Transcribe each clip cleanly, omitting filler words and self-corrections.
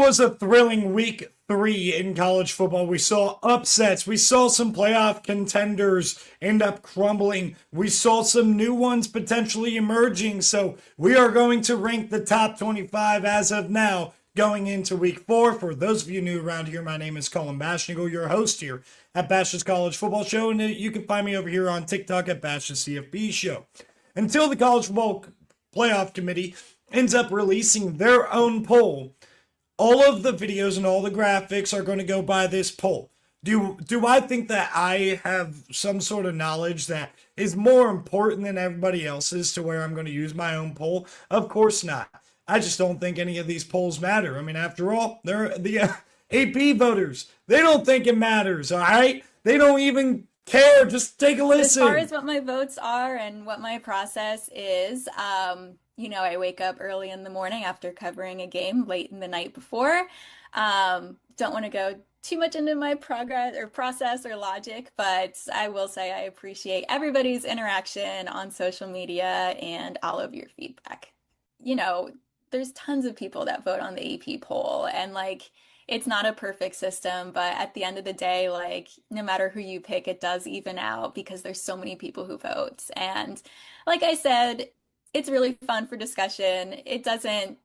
was a thrilling week 3 in college football. We saw upsets. We saw some playoff contenders end up crumbling. We saw some new ones potentially emerging. So we are going to rank the top 25 as of now going into week 4. For those of you new around here, my name is Basch, your host here at Basch's College Football Show. And you can find me over here on TikTok at Basch's CFB Show. Until the College Football Playoff Committee ends up releasing their own poll, all of the videos and all the graphics are going to go by this poll. Do I think that I have some sort of knowledge that is more important than everybody else's to where I'm going to use my own poll? Of course not. I just don't think any of these polls matter. I mean, after all, they're the AP voters. They don't think it matters, all right? They don't even care. Just take a listen. As far as what my votes are and what my process is, I wake up early in the morning after covering a game late in the night before. Don't want to go too much into my progress or process or logic, but I will say I appreciate everybody's interaction on social media and all of your feedback. There's tons of people that vote on the AP poll, and it's not a perfect system, but at the end of the day, no matter who you pick, it does even out because there's so many people who vote. And like I said, it's really fun for discussion. It doesn't,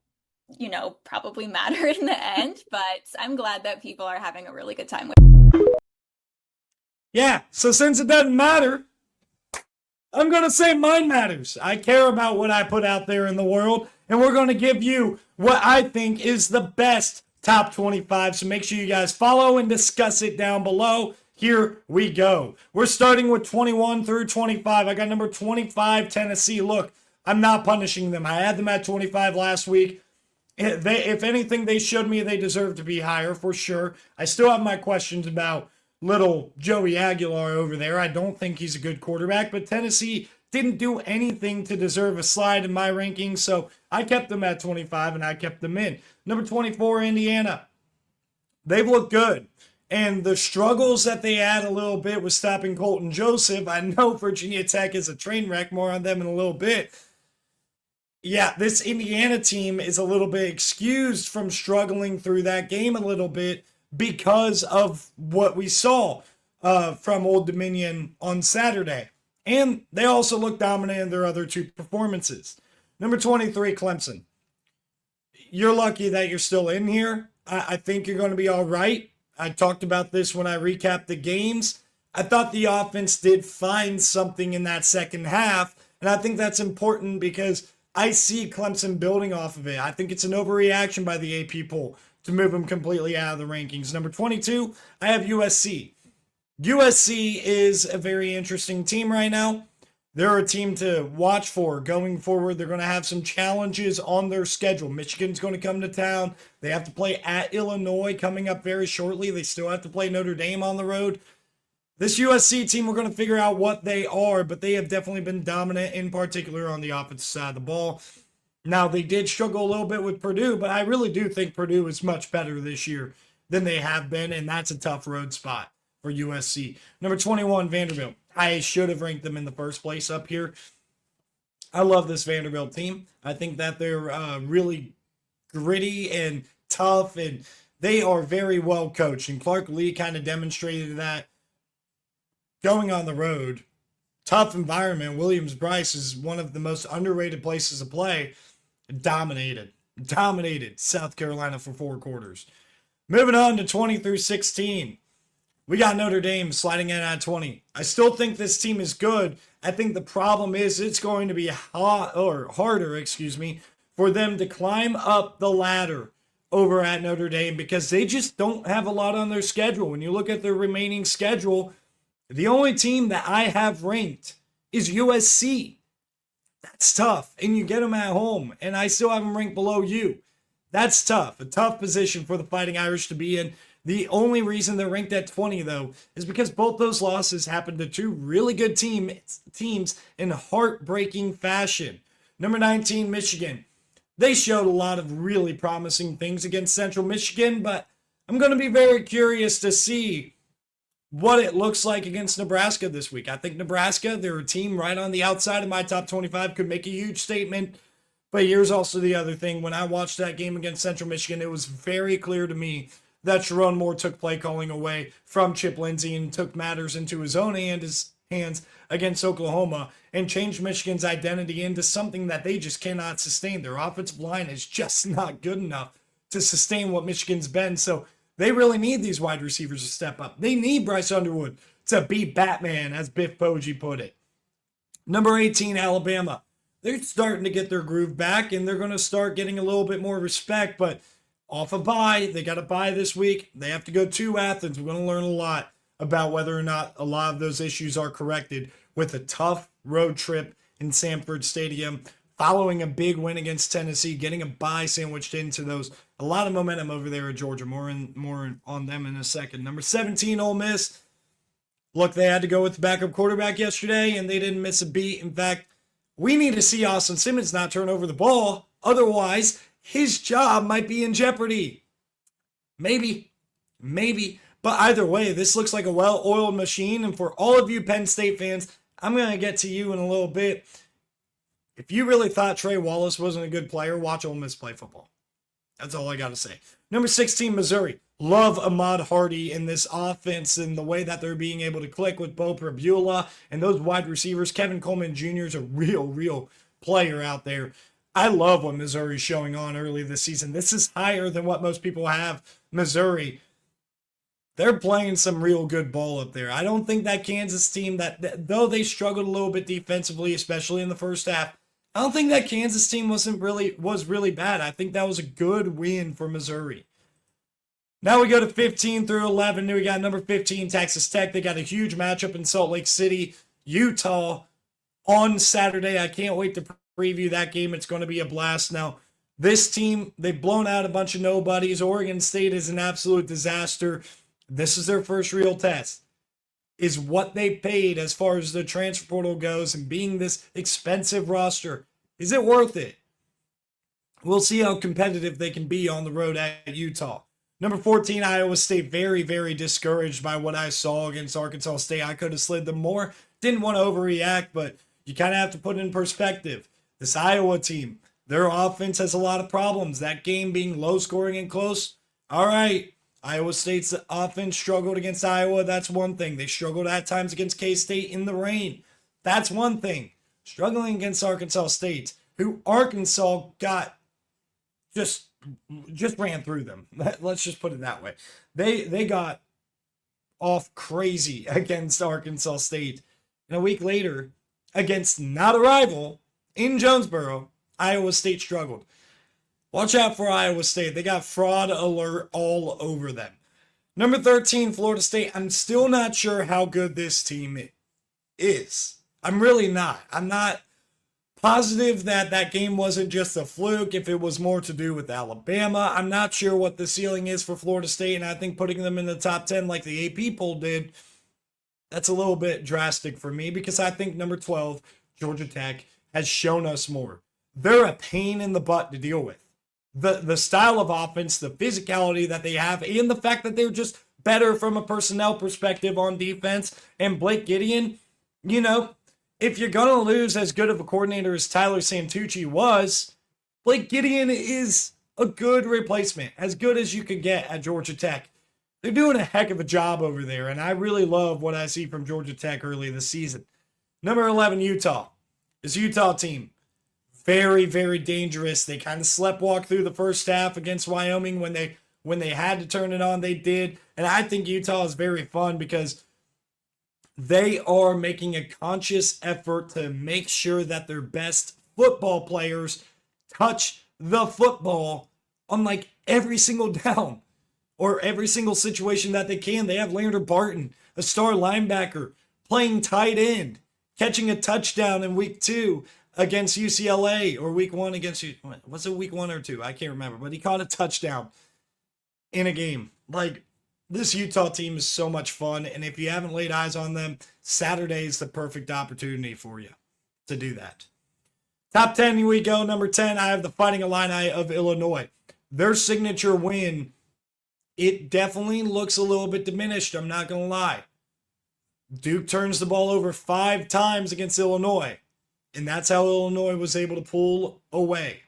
probably matter in the end, but I'm glad that people are having a really good time with it. Yeah, so since it doesn't matter, I'm going to say mine matters. I care about what I put out there in the world, and we're going to give you what I think is the best top 25. So make sure you guys follow and discuss it down below. Here we go. We're starting with 21 through 25. I got number 25, Tennessee. Look, I'm not punishing them. I had them at 25 last week. If anything, they showed me they deserve to be higher for sure. I still have my questions about little Joey Aguilar over there. I don't think he's a good quarterback, but Tennessee didn't do anything to deserve a slide in my rankings, so I kept them at 25 and I kept them in. Number 24, Indiana. They've looked good. And the struggles that they had a little bit with stopping Colton Joseph, I know Virginia Tech is a train wreck, more on them in a little bit. Yeah, this Indiana team is a little bit excused from struggling through that game a little bit because of what we saw from Old Dominion on Saturday. And they also look dominant in their other two performances. Number 23, Clemson. You're lucky that you're still in here. I think you're going to be all right. I talked about this when I recapped the games. I thought the offense did find something in that second half, and I think that's important because I see Clemson building off of it. I think it's an overreaction by the AP poll to move them completely out of the rankings. Number 22, I have USC. USC is a very interesting team right now. They're a team to watch for going forward. They're going to have some challenges on their schedule. Michigan's going to come to town. They have to play at Illinois coming up very shortly. They still have to play Notre Dame on the road. This USC team, we're going to figure out what they are, but they have definitely been dominant, in particular on the offensive side of the ball. Now, they did struggle a little bit with Purdue, but I really do think Purdue is much better this year than they have been, and that's a tough road spot for USC. Number 21, Vanderbilt. I should have ranked them in the first place up here. I love this Vanderbilt team. I think that they're really gritty and tough, and they are very well coached. And Clark Lee kind of demonstrated that going on the road. Tough environment. Williams-Brice is one of the most underrated places to play. Dominated South Carolina for 4 quarters. Moving on to 20 through 16. We got Notre Dame sliding in at 20. I still think this team is good. I think the problem is it's going to be harder, for them to climb up the ladder over at Notre Dame because they just don't have a lot on their schedule. When you look at their remaining schedule, the only team that I have ranked is USC. That's tough. And you get them at home. And I still have them ranked below you. That's tough. A tough position for the Fighting Irish to be in. The only reason they're ranked at 20, though, is because both those losses happened to two really good teams in heartbreaking fashion. Number 19, Michigan. They showed a lot of really promising things against Central Michigan, but I'm going to be very curious to see what it looks like against Nebraska this week. I think Nebraska, they're a team right on the outside of my top 25, could make a huge statement, But here's also the other thing. When I watched that game against Central Michigan, it was very clear to me that Sharon Moore took play calling away from Chip Lindsey and took matters into his own hands against Oklahoma and changed Michigan's identity into something that they just cannot sustain. Their offensive line is just not good enough to sustain what Michigan's been. So they really need these wide receivers to step up. They need Bryce Underwood to be Batman, as Biff Poggi put it. Number 18, Alabama. They're starting to get their groove back, and they're going to start getting a little bit more respect, but off a bye. They got a bye this week. They have to go to Athens. We're going to learn a lot about whether or not a lot of those issues are corrected with a tough road trip in Sanford Stadium, following a big win against Tennessee, getting a bye sandwiched into those. A lot of momentum over there at Georgia. More on them in a second. Number 17, Ole Miss. Look, they had to go with the backup quarterback yesterday, and they didn't miss a beat. In fact, we need to see Austin Simmons not turn over the ball. Otherwise, his job might be in jeopardy. Maybe. But either way, this looks like a well-oiled machine. And for all of you Penn State fans, I'm going to get to you in a little bit. If you really thought Trey Wallace wasn't a good player, watch Ole Miss play football. That's all I got to say. Number 16, Missouri. Love Ahmad Hardy in this offense and the way that they're being able to click with Bo Prabula and those wide receivers. Kevin Coleman Jr. is a real player out there. I love what Missouri's showing on early this season. This is higher than what most people have Missouri. They're playing some real good ball up there. I don't think that Kansas team, that though they struggled a little bit defensively, especially in the first half, I don't think that Kansas team was really bad. I think that was a good win for Missouri. Now we go to 15 through 11. We got number 15, Texas Tech. They got a huge matchup in Salt Lake City, Utah on Saturday. I can't wait to preview that game. It's going to be a blast. Now, this team, they've blown out a bunch of nobodies. Oregon State is an absolute disaster. This is their first real test. Is what they paid as far as the transfer portal goes and being this expensive roster. Is it worth it? We'll see how competitive they can be on the road at Utah. Number 14, Iowa State. Very discouraged by what I saw against Arkansas State. I could have slid them more. Didn't want to overreact, but you kind of have to put it in perspective. This Iowa team, their offense has a lot of problems. That game being low scoring and close. All right. Iowa State's offense struggled against Iowa. That's one thing. They struggled at times against K-State in the rain. That's one thing. Struggling against Arkansas State, who Arkansas got just ran through them. Let's just put it that way. They got off crazy against Arkansas State. And a week later, against not a rival in Jonesboro, Iowa State struggled. Watch out for Iowa State. They got fraud alert all over them. Number 13, Florida State. I'm still not sure how good this team is. I'm really not. I'm not positive that game wasn't just a fluke, if it was more to do with Alabama. I'm not sure what the ceiling is for Florida State, and I think putting them in the top 10 like the AP poll did, that's a little bit drastic for me because I think number 12, Georgia Tech, has shown us more. They're a pain in the butt to deal with. The style of offense, the physicality that they have, and the fact that they're just better from a personnel perspective on defense. And Blake Gideon, you know, if you're going to lose as good of a coordinator as Tyler Santucci was, Blake Gideon is a good replacement, as good as you could get at Georgia Tech. They're doing a heck of a job over there, and I really love what I see from Georgia Tech early this season. Number 11, Utah. This Utah team, very dangerous. They kind of sleptwalked through the first half against Wyoming. When they had to turn it on, they did. And I think Utah is very fun because they are making a conscious effort to make sure that their best football players touch the football on like every single down or every single situation that they can. They have Lander Barton, a star linebacker, playing tight end, catching a touchdown in week 2 against UCLA, or week 1 against, was it week 1 or 2? I can't remember, but he caught a touchdown in a game. Like, this Utah team is so much fun, and if you haven't laid eyes on them, Saturday is the perfect opportunity for you to do that. Top 10, here we go. Number 10, I have the Fighting Illini of Illinois. Their signature win, it definitely looks a little bit diminished, I'm not going to lie. Duke turns the ball over 5 times against Illinois. And that's how Illinois was able to pull away.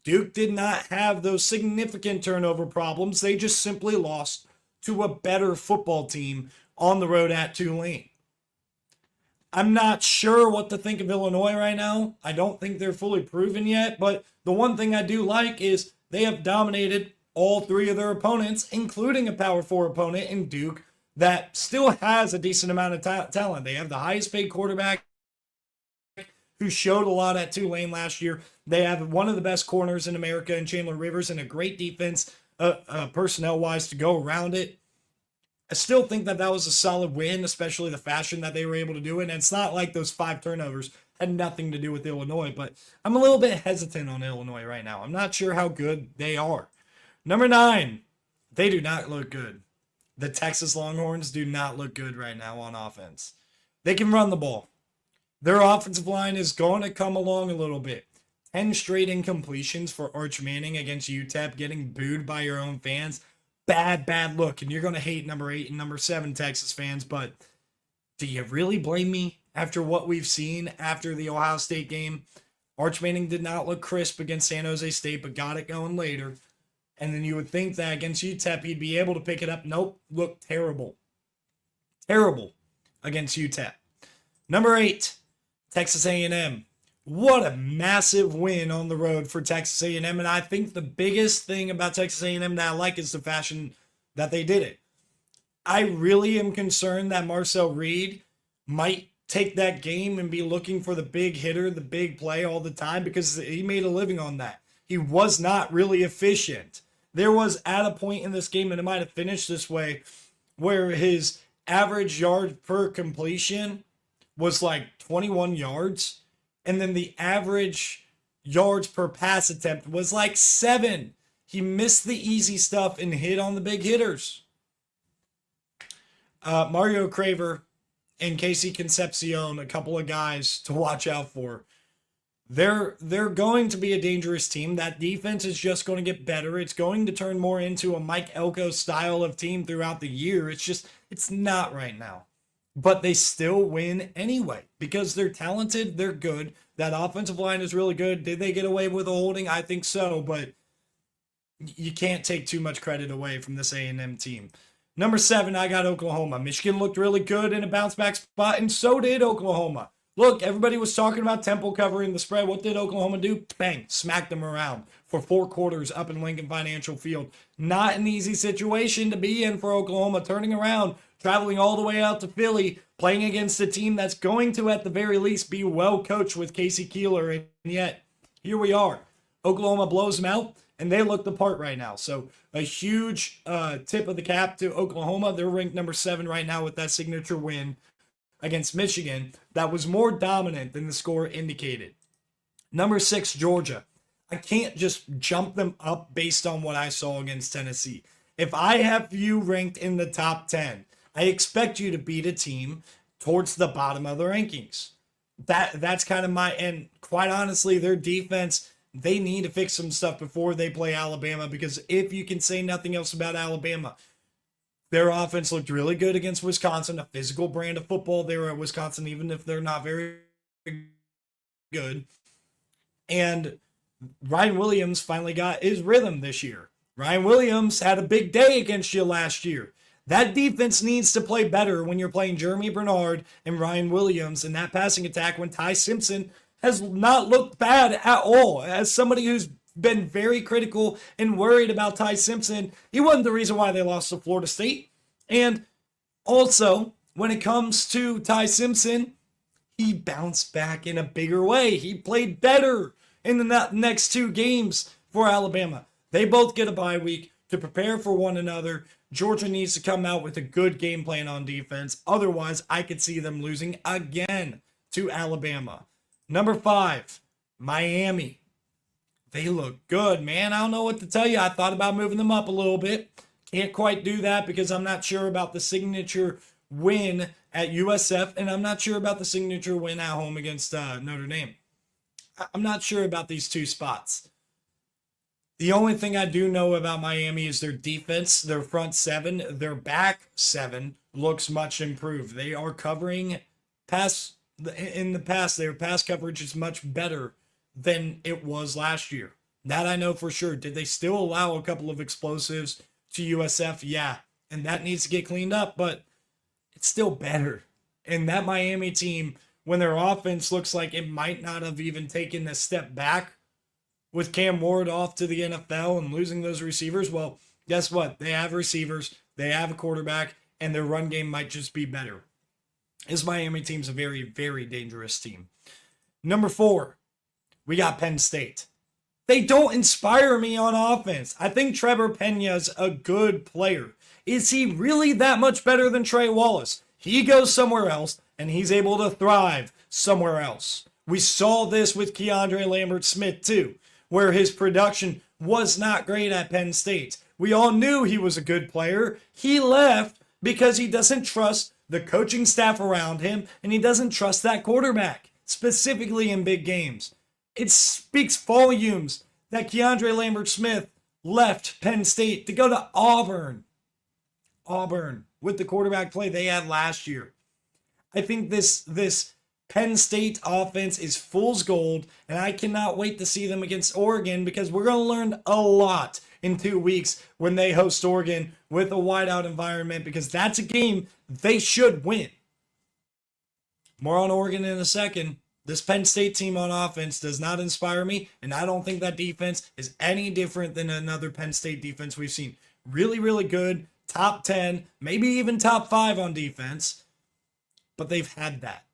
Duke did not have those significant turnover problems. They just simply lost to a better football team on the road at Tulane. I'm not sure what to think of Illinois right now. I don't think they're fully proven yet, but the one thing I do like is they have dominated all three of their opponents, including a Power 4 opponent in Duke that still has a decent amount of talent. They have the highest paid quarterback who showed a lot at Tulane last year. They have one of the best corners in America in Chandler Rivers and a great defense personnel-wise to go around it. I still think that was a solid win, especially the fashion that they were able to do it. And it's not like those 5 turnovers had nothing to do with Illinois, but I'm a little bit hesitant on Illinois right now. I'm not sure how good they are. Number 9, they do not look good. The Texas Longhorns do not look good right now on offense. They can run the ball. Their offensive line is going to come along a little bit. 10 straight incompletions for Arch Manning against UTEP, getting booed by your own fans. Bad look. And you're going to hate number 8 and number 7 Texas fans, but do you really blame me after what we've seen after the Ohio State game? Arch Manning did not look crisp against San Jose State, but got it going later. And then you would think that against UTEP, he'd be able to pick it up. Nope, looked terrible. Terrible against UTEP. Number 8, Texas A&M. What a massive win on the road for Texas A&M. And I think the biggest thing about Texas A&M that I like is the fashion that they did it. I really am concerned that Marcel Reed might take that game and be looking for the big hitter, the big play all the time, because he made a living on that. He was not really efficient. There was at a point in this game, and it might have finished this way, where his average yard per completion was like 21 yards. And then the average yards per pass attempt was like 7. He missed the easy stuff and hit on the big hitters. Mario Craver and Casey Concepcion, a couple of guys to watch out for. They're going to be a dangerous team. That defense is just going to get better. It's going to turn more into a Mike Elko style of team throughout the year. It's not right now. But they still win anyway because they're talented, they're good. That offensive line is really good. Did they get away with a holding? I think so, but you can't take too much credit away from this A&M team. Number 7, I got Oklahoma. Michigan looked really good in a bounce back spot, and so did Oklahoma. Look, everybody was talking about Temple covering the spread. What did Oklahoma do? Bang, smacked them around for 4 quarters up in Lincoln Financial Field. Not an easy situation to be in for Oklahoma, turning around, traveling all the way out to Philly, playing against a team that's going to, at the very least, be well coached with Casey Keeler. And yet, here we are. Oklahoma blows them out, and they look the part right now. So a huge tip of the cap to Oklahoma. They're ranked number 7 right now with that signature win against Michigan that was more dominant than the score indicated. Number 6, Georgia. I can't just jump them up based on what I saw against Tennessee. If I have you ranked in the top 10, I expect you to beat a team towards the bottom of the rankings. That's kind of and quite honestly, their defense, they need to fix some stuff before they play Alabama, because if you can say nothing else about Alabama, their offense looked really good against Wisconsin, a physical brand of football there at Wisconsin, even if they're not very good. And Ryan Williams finally got his rhythm this year. Ryan Williams had a big day against you last year. That defense needs to play better when you're playing Jeremy Bernard and Ryan Williams in that passing attack when Ty Simpson has not looked bad at all. As somebody who's been very critical and worried about Ty Simpson, he wasn't the reason why they lost to Florida State. And also, when it comes to Ty Simpson, he bounced back in a bigger way. He played better in the next 2 games for Alabama. They both get a bye week to prepare for one another. Georgia needs to come out with a good game plan on defense. Otherwise, I could see them losing again to Alabama. Number 5, Miami. They look good, man. I don't know what to tell you. I thought about moving them up a little bit. Can't quite do that because I'm not sure about the signature win at USF, and I'm not sure about the signature win at home against Notre Dame. I'm not sure about these 2 spots. The only thing I do know about Miami is their defense, their front 7, their back 7 looks much improved. They are covering pass in the past, their pass coverage is much better than it was last year. That I know for sure. Did they still allow a couple of explosives to USF? Yeah. And that needs to get cleaned up, but it's still better. And that Miami team, when their offense looks like it might not have even taken a step back with Cam Ward off to the NFL and losing those receivers, well, guess what? They have receivers, they have a quarterback, and their run game might just be better. This Miami team's a very, very dangerous team. Number 4, we got Penn State. They don't inspire me on offense. I think Trevor Pena's a good player. Is he really that much better than Trey Wallace? He goes somewhere else, and he's able to thrive somewhere else. We saw this with Keandre Lambert-Smith too, where his production was not great at Penn State. We all knew he was a good player. He left because he doesn't trust the coaching staff around him, and he doesn't trust that quarterback, specifically in big games. It speaks volumes that Keandre Lambert-Smith left Penn State to go to Auburn. Auburn, with the quarterback play they had last year. I think this Penn State offense is fool's gold, and I cannot wait to see them against Oregon because we're going to learn a lot in 2 weeks when they host Oregon with a wideout environment, because that's a game they should win. More on Oregon in a second. This Penn State team on offense does not inspire me, and I don't think that defense is any different than another Penn State defense we've seen. Really, really good, top 10, maybe even top 5 on defense, but they've had that.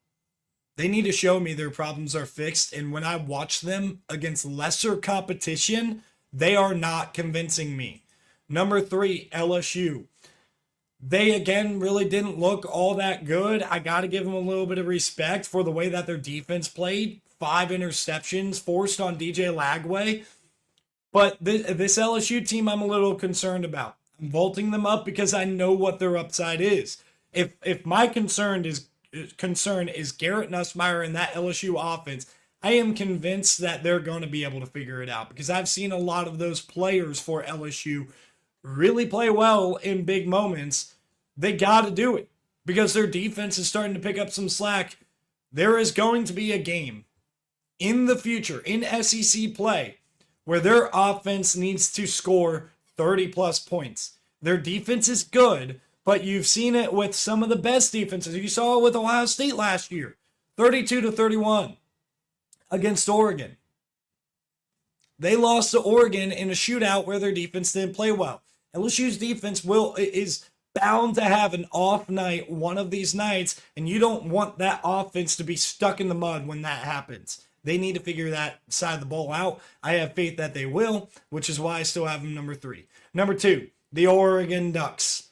They need to show me their problems are fixed, and when I watch them against lesser competition, they are not convincing me. Number 3, LSU. They, again, really didn't look all that good. I got to give them a little bit of respect for the way that their defense played. 5 interceptions forced on DJ Lagway. But this LSU team I'm a little concerned about. I'm vaulting them up because I know what their upside is. If my concern is Garrett Nussmeier and that LSU offense, I am convinced that they're going to be able to figure it out, because I've seen a lot of those players for LSU really play well in big moments. They got to do it because their defense is starting to pick up some slack. There is going to be a game in the future in SEC play where their offense needs to score 30 plus points. Their defense is good, but you've seen it with some of the best defenses. You saw it with Ohio State last year, 32-31 against Oregon. They lost to Oregon in a shootout where their defense didn't play well. LSU's defense is bound to have an off night one of these nights, and you don't want that offense to be stuck in the mud when that happens. They need to figure that side of the ball out. I have faith that they will, which is why I still have them number 3. Number 2, the Oregon Ducks.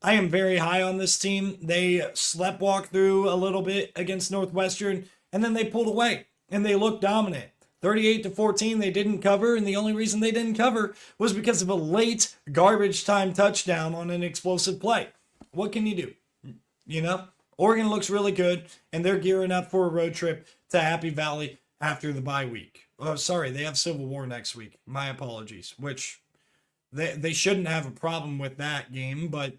I am very high on this team. They sleptwalked through a little bit against Northwestern, and then they pulled away, and they looked dominant. 38-14, they didn't cover, and the only reason they didn't cover was because of a late garbage time touchdown on an explosive play. What can you do? You know, Oregon looks really good, and they're gearing up for a road trip to Happy Valley after the bye week. Oh, sorry, they have Civil War next week. My apologies, which they shouldn't have a problem with that game, but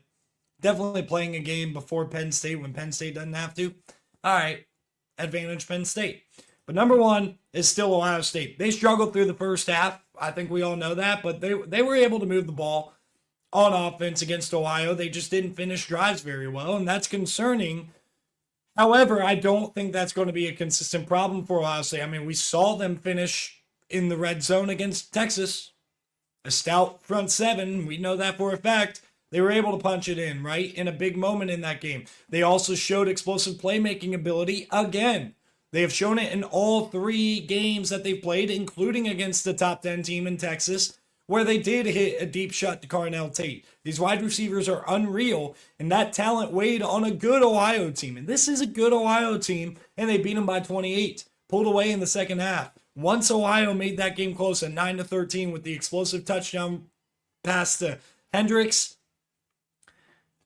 definitely playing a game before Penn State when Penn State doesn't have to. All right, advantage Penn State. But number 1 is still Ohio State. They struggled through the first half. I think we all know that, but they were able to move the ball on offense against Ohio. They just didn't finish drives very well, and that's concerning. However, I don't think that's going to be a consistent problem for Ohio State. I mean, we saw them finish in the red zone against Texas. A stout front 7. We know that for a fact. They were able to punch it in, right? In a big moment in that game. They also showed explosive playmaking ability again. They have shown it in all 3 games that they've played, including against the top 10 team in Texas, where they did hit a deep shot to Carnell Tate. These wide receivers are unreal, and that talent weighed on a good Ohio team. And this is a good Ohio team, and they beat them by 28. Pulled away in the second half. Once Ohio made that game close at 9-13 with the explosive touchdown pass to Hendricks,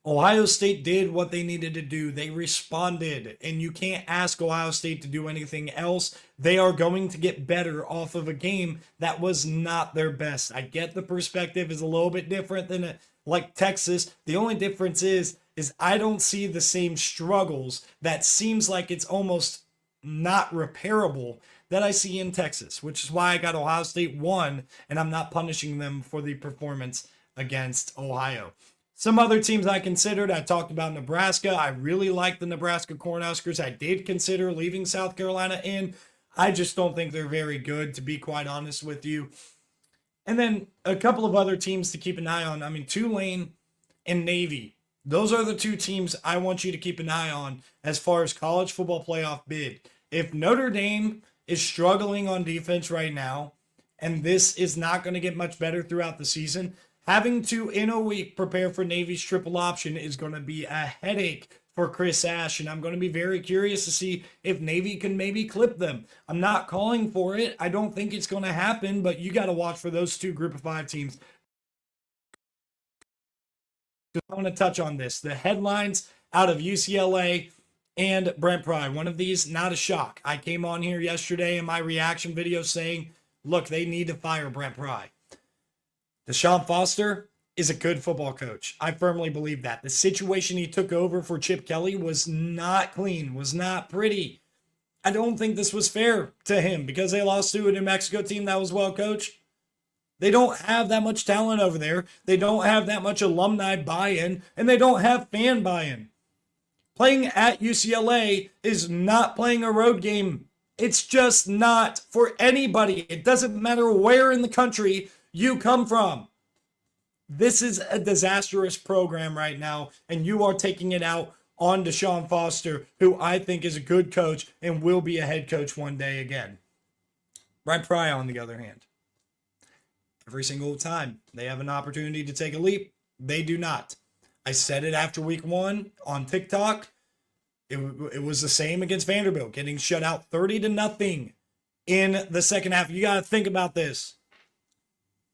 Ohio State did what they needed to do. They responded, and you can't ask Ohio State to do anything else. They are going to get better off of a game that was not their best. I get the perspective is a little bit different than like Texas. The only difference is is I don't see the same struggles that seems like it's almost not repairable that I see in Texas, which is why I got Ohio State 1, and I'm not punishing them for the performance against Ohio. Some other teams I considered, I talked about Nebraska. I really like the Nebraska Cornhuskers. I did consider leaving South Carolina in. I just don't think they're very good, to be quite honest with you. And then a couple of other teams to keep an eye on. I mean, Tulane and Navy. Those are the two teams I want you to keep an eye on as far as college football playoff bid. If Notre Dame is struggling on defense right now, and this is not going to get much better throughout the season, having to, in a week, prepare for Navy's triple option is going to be a headache for Chris Ash, and I'm going to be very curious to see if Navy can maybe clip them. I'm not calling for it. I don't think it's going to happen, but you got to watch for those two Group of 5 teams. I want to touch on this. The headlines out of UCLA and Brent Pry. One of these, not a shock. I came on here yesterday in my reaction video saying, look, they need to fire Brent Pry. Deshaun Foster is a good football coach. I firmly believe that. The situation he took over for Chip Kelly was not clean, was not pretty. I don't think this was fair to him because they lost to a New Mexico team that was well coached. They don't have that much talent over there. They don't have that much alumni buy-in, and they don't have fan buy-in. Playing at UCLA is not playing a road game. It's just not for anybody. It doesn't matter where in the country you come from. This is a disastrous program right now, and you are taking it out on Deshaun Foster, who I think is a good coach and will be a head coach one day again. Brent Pry, on the other hand, every single time they have an opportunity to take a leap, they do not. I said it after week 1 on TikTok. It was the same against Vanderbilt, getting shut out 30-0 in the second half. You got to think about this.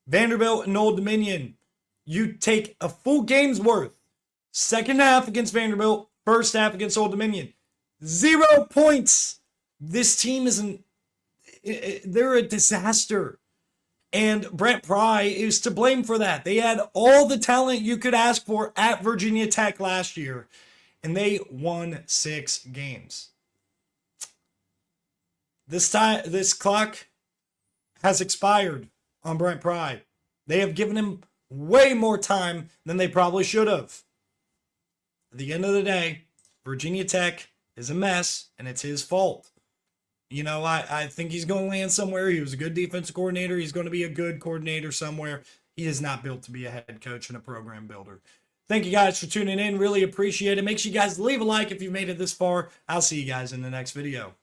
Vanderbilt and Old Dominion, you take a full game's worth. Second half against Vanderbilt, first half against Old Dominion. 0 points. This team they're a disaster. And Brent Pry is to blame for that. They had all the talent you could ask for at Virginia Tech last year, and they won 6 games. This clock has expired on Brent Pry. They have given him way more time than they probably should have. At the end of the day, Virginia Tech is a mess, and it's his fault. You know, I think he's going to land somewhere. He was a good defensive coordinator. He's going to be a good coordinator somewhere. He is not built to be a head coach and a program builder. Thank you guys for tuning in. Really appreciate it. Make sure you guys leave a like if you've made it this far. I'll see you guys in the next video.